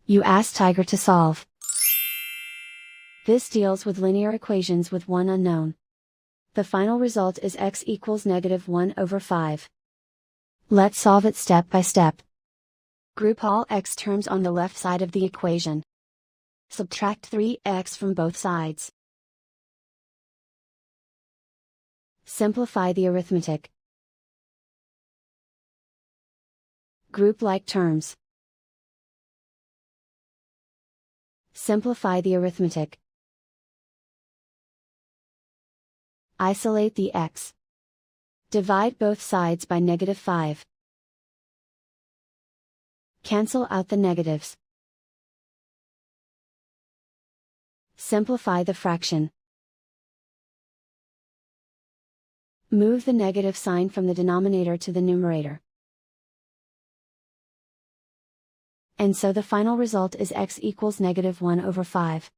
You ask Tiger to solve. This deals with linear equations with one unknown. The final result is x equals -1/5. Let's solve it step by step. Group all x terms on the left side of the equation. Subtract 3x from both sides. Simplify the arithmetic. Group like terms. Simplify the arithmetic. Isolate the x. Divide both sides by -5. Cancel out the negatives. Simplify the fraction. Move the negative sign from the denominator to the numerator. And so the final result is x equals -1/5.